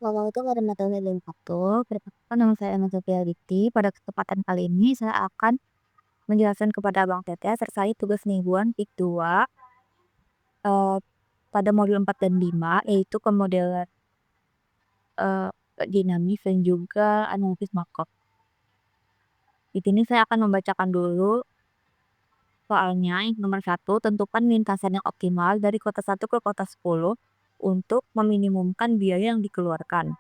Walau itu pada materi dan waktu, perkenalkan nama saya Emma Sofiariti. Pada kesempatan kali ini saya akan menjelaskan kepada Abang Teteh terkait tugas mingguan PIK 2 eh, pada modul 4 dan 5, yaitu kemodelan eh, dinamis dan juga analisis makro. Di sini saya akan membacakan dulu soalnya. Yang nomor 1, tentukan lintasan yang optimal dari kota 1 ke kota 10 untuk meminimumkan biaya yang dikeluarkan.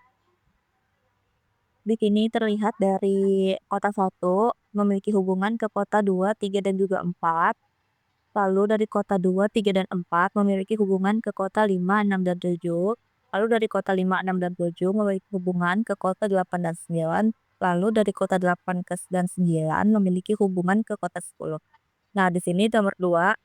Di sini terlihat dari kota 1 memiliki hubungan ke kota 2, 3, dan juga 4. Lalu dari kota 2, 3, dan 4 memiliki hubungan ke kota 5, 6, dan 7. Lalu dari kota 5, 6, dan 7 memiliki hubungan ke kota 8 dan 9. Lalu dari kota 8 dan 9 memiliki hubungan ke kota 10. Nah, di sini nomor 2,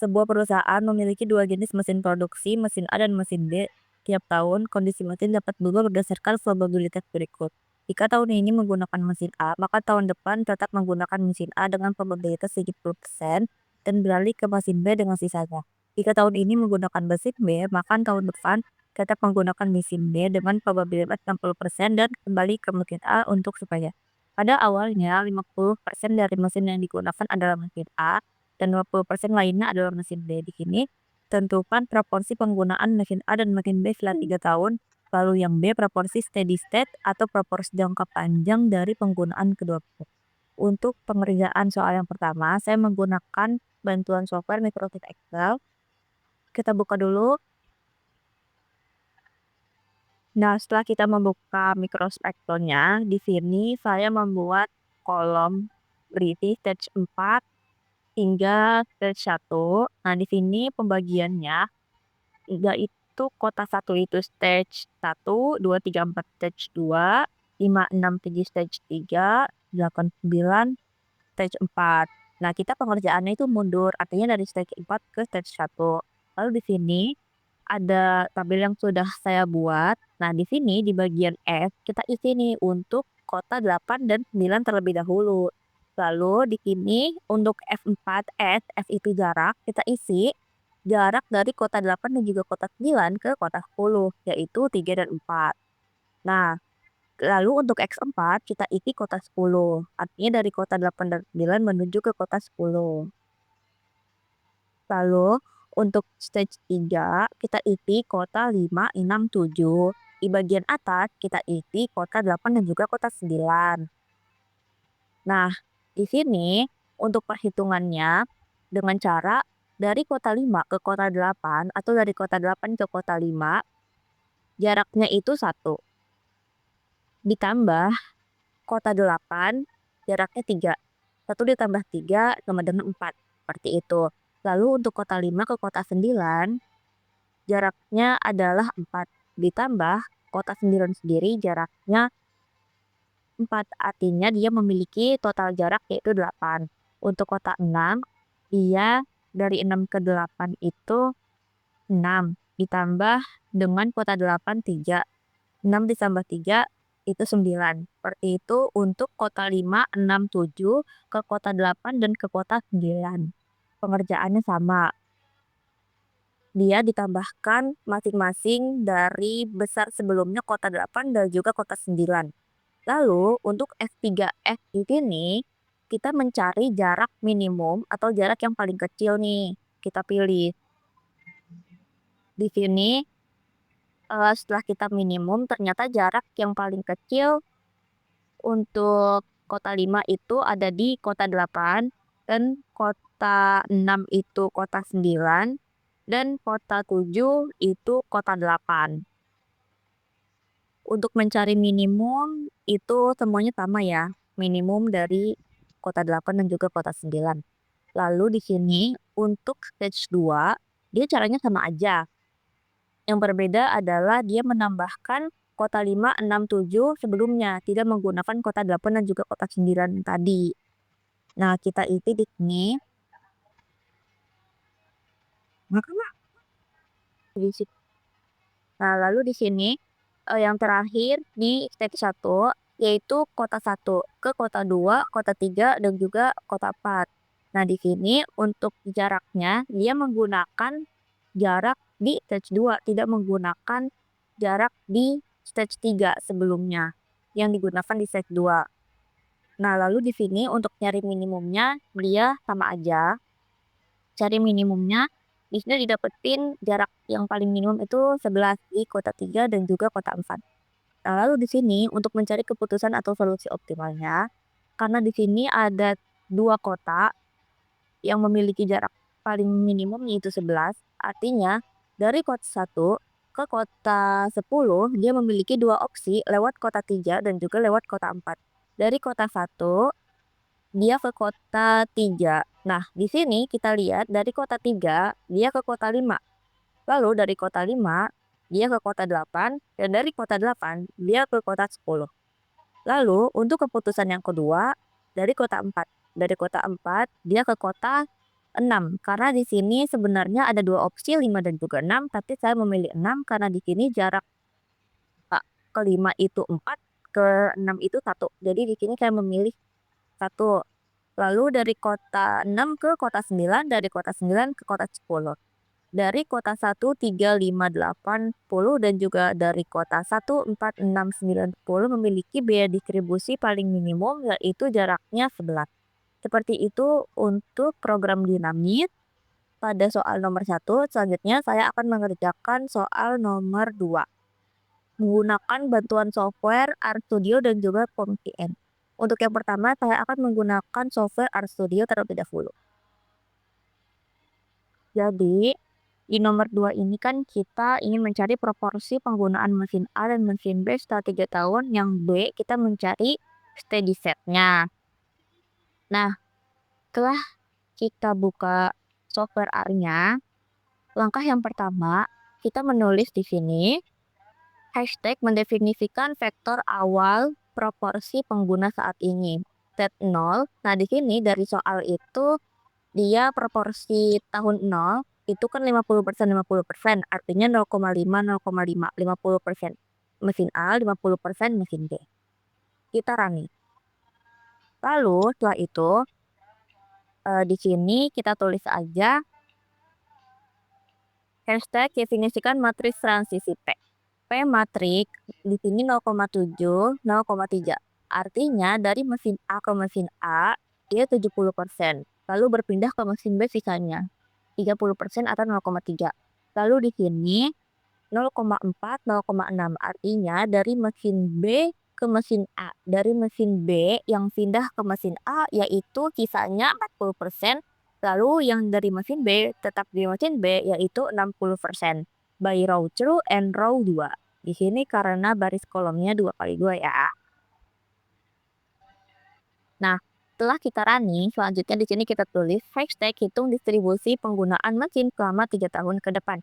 sebuah perusahaan memiliki dua jenis mesin produksi, mesin A dan mesin B. Tiap tahun, kondisi mesin dapat berubah berdasarkan probabilitas berikut. Jika tahun ini menggunakan mesin A, maka tahun depan tetap menggunakan mesin A dengan probabilitas 70% dan beralih ke mesin B dengan sisanya. Jika tahun ini menggunakan mesin B, maka tahun depan tetap menggunakan mesin B dengan probabilitas 60% dan kembali ke mesin A untuk supaya. Pada awalnya, 50% dari mesin yang digunakan adalah mesin A dan 20% lainnya adalah mesin B. Di sini, tentukan proporsi penggunaan mesin A dan mesin B setelah 3 tahun. Lalu yang B, proporsi steady state atau proporsi jangka panjang dari penggunaan kedua mesin. Untuk pengerjaan soal yang pertama, saya menggunakan bantuan software Microsoft Excel. Kita buka dulu. Nah, setelah kita membuka Microsoft Excel-nya, di sini saya membuat kolom berisi stage 4 hingga stage 1. Nah, di sini pembagiannya, yaitu kota 1 itu stage 1, 2, 3, 4 stage 2, 5, 6, 7 stage 3, 8, 9 stage 4. Nah, kita pengerjaannya itu mundur, artinya dari stage 4 ke stage 1. Lalu di sini ada tabel yang sudah saya buat. Nah, di sini di bagian F kita isi nih untuk kota 8 dan 9 terlebih dahulu. Lalu di sini untuk F4 S, F itu jarak, kita isi jarak dari kota 8 dan juga kota 9 ke kota 10, yaitu 3 dan 4. Nah, lalu untuk X4 kita isi kota 10, artinya dari kota 8 dan 9 menuju ke kota 10. Lalu untuk stage 3 kita isi kota 5, 6, 7. Di bagian atas kita isi kota 8 dan juga kota 9. Nah, di sini untuk perhitungannya dengan cara dari kota 5 ke kota 8 atau dari kota 8 ke kota 5, jaraknya itu 1. Ditambah kota 8, jaraknya 3. 1 ditambah 3 sama dengan 4. Seperti itu. Lalu untuk kota 5 ke kota 9, jaraknya adalah 4. Ditambah kota 9 sendiri jaraknya 4. Artinya dia memiliki total jarak yaitu 8. Untuk kota 6, dia dari 6 ke 8 itu 6. Ditambah dengan kota 8, 3. 6 ditambah 3 itu 9. Seperti itu untuk kota 5, 6, 7 ke kota 8 dan ke kota 9. Pengerjaannya sama. Dia ditambahkan masing-masing dari besar sebelumnya kota 8 dan juga kota 9. Lalu untuk F3F di sini kita mencari jarak minimum atau jarak yang paling kecil nih. Kita pilih. Di sini setelah kita minimum ternyata jarak yang paling kecil untuk kota 5 itu ada di kota 8 dan kota 6 itu kota 9 dan kota 7 itu kota 8. Untuk mencari minimum itu semuanya sama ya, minimum dari kota 8 dan juga kota 9. Lalu di sini untuk stage 2, dia caranya sama aja. Yang berbeda adalah dia menambahkan kota 5, 6, 7 sebelumnya, tidak menggunakan kota 8 dan juga kota 9 tadi. Nah, kita isi di sini. Nah, lalu di sini yang terakhir di stage 1 yaitu kota 1 ke kota 2, kota 3 dan juga kota 4. Nah, di sini untuk jaraknya dia menggunakan jarak di stage 2, tidak menggunakan jarak di stage 3 sebelumnya yang digunakan di stage 2. Nah, lalu di sini untuk nyari minimumnya dia sama aja. Cari minimumnya di sini didapetin jarak yang paling minimum itu 11 di kota 3 dan juga kota 4. Nah, lalu di sini untuk mencari keputusan atau solusi optimalnya, karena di sini ada 2 kota yang memiliki jarak paling minimum yaitu 11, artinya dari kota 1 ke kota 10 dia memiliki 2 opsi lewat kota 3 dan juga lewat kota 4. Dari kota 1 dia ke kota 3. Nah, di sini kita lihat dari kota 3 dia ke kota 5. Lalu dari kota 5 dia ke kota 8 dan dari kota 8 dia ke kota 10. Lalu untuk keputusan yang kedua dari kota 4. Dari kota 4 dia ke kota 6 karena di sini sebenarnya ada 2 opsi 5 dan juga 6 tapi saya memilih 6 karena di sini jarak ke 5 itu 4, ke 6 itu 1. Jadi di sini saya memilih 1. Lalu dari kota 6 ke kota 9, dari kota 9 ke kota 10. Dari kota 1, 3, 5, 8, 10 dan juga dari kota 1, 4, 6, 9, 10 memiliki biaya distribusi paling minimum yaitu jaraknya 11. Seperti itu untuk program dinamit pada soal nomor 1. Selanjutnya saya akan mengerjakan soal nomor 2 menggunakan bantuan software RStudio dan juga POMVN. Untuk yang pertama saya akan menggunakan software RStudio terlebih dahulu. Jadi di nomor 2 ini kan kita ingin mencari proporsi penggunaan mesin A dan mesin B setelah 3 tahun, yang B kita mencari steady set-nya. Nah, setelah kita buka software R-nya, langkah yang pertama kita menulis di sini hashtag mendefinisikan vektor awal proporsi pengguna saat ini. Set 0. Nah, di sini dari soal itu dia proporsi tahun 0 itu kan 50%, 50%, artinya 0,5, 0,5, 50% mesin A, 50% mesin B. Kita running. Lalu setelah itu di sini kita tulis aja hashtag definisikan matriks transisi P. P matrik di sini 0,7, 0,3. Artinya dari mesin A ke mesin A dia 70%. Lalu berpindah ke mesin B sisanya 30% atau 0,3. Lalu di sini 0,4, 0,6. Artinya dari mesin B ke mesin A. Dari mesin B yang pindah ke mesin A yaitu sisanya 40%. Lalu yang dari mesin B tetap di mesin B yaitu 60%. By row 2 and row 2. Di sini karena baris kolomnya 2 kali 2 ya. Nah, setelah kita running, selanjutnya di sini kita tulis hashtag hitung distribusi penggunaan mesin selama 3 tahun ke depan.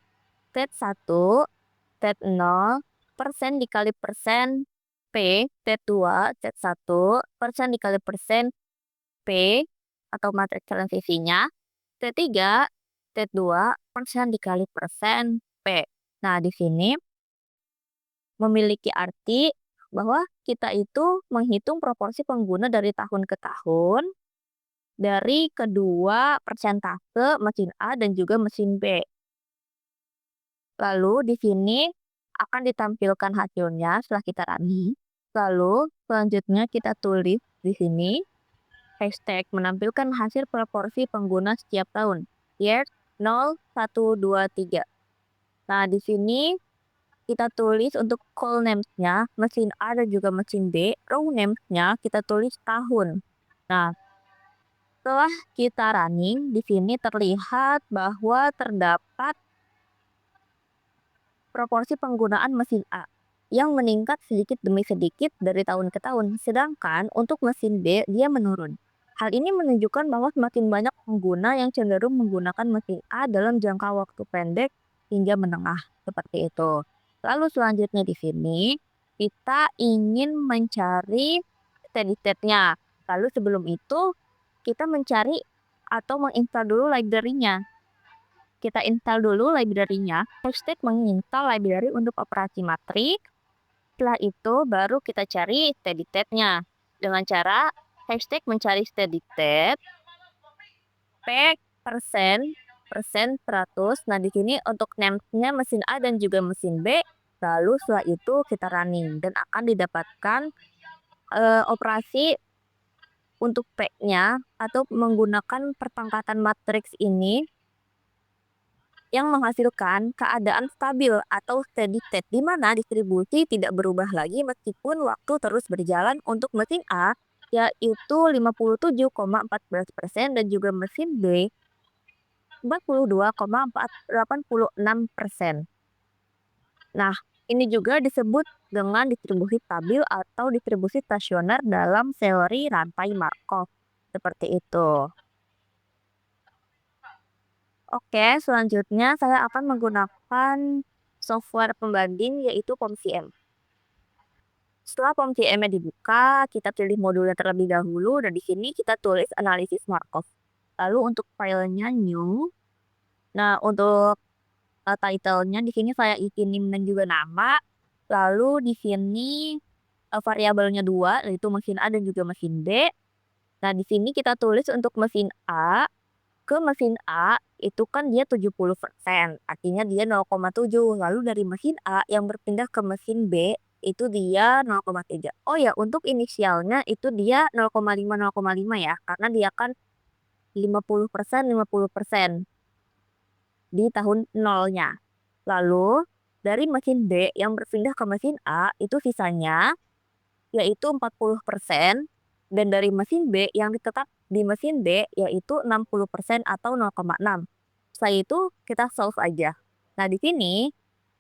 Set 1, set 0, persen dikali persen P, set 2, set 1, persen dikali persen P, atau matriks transisinya. Set 3, set 2, persen dikali persen P. Nah, di sini memiliki arti bahwa kita itu menghitung proporsi pengguna dari tahun ke tahun dari kedua persentase mesin A dan juga mesin B. Lalu di sini akan ditampilkan hasilnya setelah kita running. Lalu selanjutnya kita tulis di sini hashtag menampilkan hasil proporsi pengguna setiap tahun. Year 0, 1, 2, 3. Nah, di sini kita tulis untuk call names-nya mesin A dan juga mesin B, row names-nya kita tulis tahun. Nah, setelah kita running, di sini terlihat bahwa terdapat proporsi penggunaan mesin A yang meningkat sedikit demi sedikit dari tahun ke tahun, sedangkan untuk mesin B dia menurun. Hal ini menunjukkan bahwa semakin banyak pengguna yang cenderung menggunakan mesin A dalam jangka waktu pendek hingga menengah, seperti itu. Lalu selanjutnya di sini kita ingin mencari steady state-nya. Lalu sebelum itu kita mencari atau menginstal dulu library-nya. Kita install dulu library-nya. Hashtag menginstal library untuk operasi matrik. Setelah itu baru kita cari steady state-nya. Dengan cara hashtag mencari steady state. P persen 100. Nah, di sini untuk names-nya mesin A dan juga mesin B Lalu setelah itu kita running dan akan didapatkan operasi untuk P-nya atau menggunakan perpangkatan matriks ini yang menghasilkan keadaan stabil atau steady state di mana distribusi tidak berubah lagi meskipun waktu terus berjalan untuk mesin A yaitu 57,14% dan juga mesin B 42,486%. Nah, ini juga disebut dengan distribusi stabil atau distribusi stasioner dalam teori rantai Markov. Seperti itu. Oke, selanjutnya saya akan menggunakan software pembanding yaitu POM-CM. Setelah POM-CM-nya dibuka, kita pilih modulnya terlebih dahulu dan di sini kita tulis analisis Markov. Lalu untuk filenya new. Nah, untuk title-nya di sini saya isi NIM dan juga nama. Lalu di sini variabelnya dua, yaitu mesin A dan juga mesin B. Nah, di sini kita tulis untuk mesin A. Ke mesin A itu kan dia 70%, artinya dia 0,7. Lalu dari mesin A yang berpindah ke mesin B itu dia 0,3. Oh ya, untuk inisialnya itu dia 0,5 ya, karena dia kan 50% 50% di tahun nolnya. Lalu dari mesin B yang berpindah ke mesin A itu sisanya yaitu 40% dan dari mesin B yang tetap di mesin B yaitu 60% atau 0,6. Setelah itu kita solve aja. Nah, di sini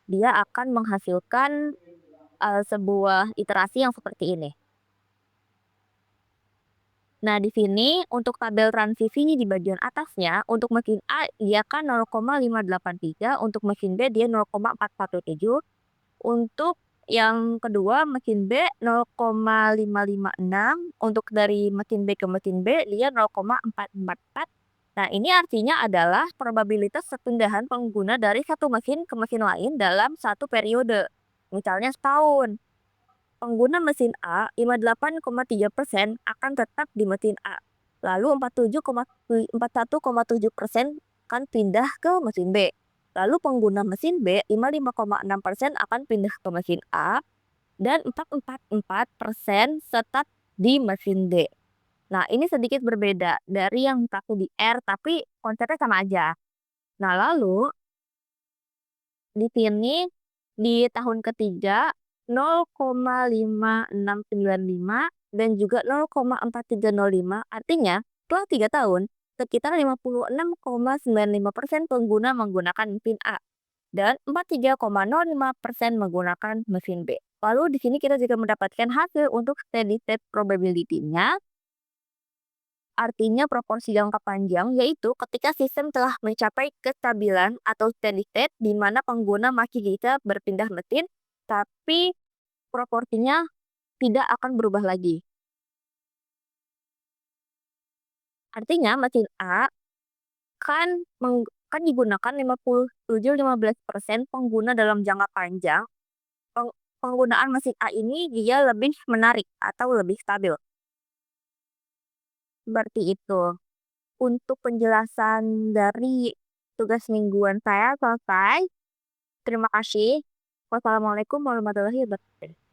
dia akan menghasilkan sebuah iterasi yang seperti ini. Nah, di sini untuk tabel transisi di bagian atasnya, untuk mesin A dia kan 0,583, untuk mesin B dia 0,417, untuk yang kedua mesin B 0,556, untuk dari mesin B ke mesin B dia 0,444. Nah, ini artinya adalah probabilitas perpindahan pengguna dari satu mesin ke mesin lain dalam satu periode. Misalnya setahun. Pengguna mesin A 58,3% akan tetap di mesin A. Lalu 41,7% akan pindah ke mesin B. Lalu pengguna mesin B 55,6% akan pindah ke mesin A dan 4,44% tetap di mesin D. Nah, ini sedikit berbeda dari yang satu di R, tapi konsepnya sama aja. Nah, lalu di sini di tahun ketiga 0,5695 dan juga 0,4305, artinya setelah 3 tahun sekitar 56,95% pengguna menggunakan mesin A dan 43,05% menggunakan mesin B. Lalu di sini kita juga mendapatkan hasil untuk steady state probability-nya. Artinya proporsi jangka panjang yaitu ketika sistem telah mencapai kestabilan atau steady state di mana pengguna masih bisa berpindah mesin, tapi proporsinya tidak akan berubah lagi. Artinya mesin A kan digunakan 57-15% pengguna dalam jangka panjang. Penggunaan mesin A ini dia lebih menarik atau lebih stabil. Seperti itu. Untuk penjelasan dari tugas mingguan saya selesai. Terima kasih. Wassalamualaikum warahmatullahi wabarakatuh.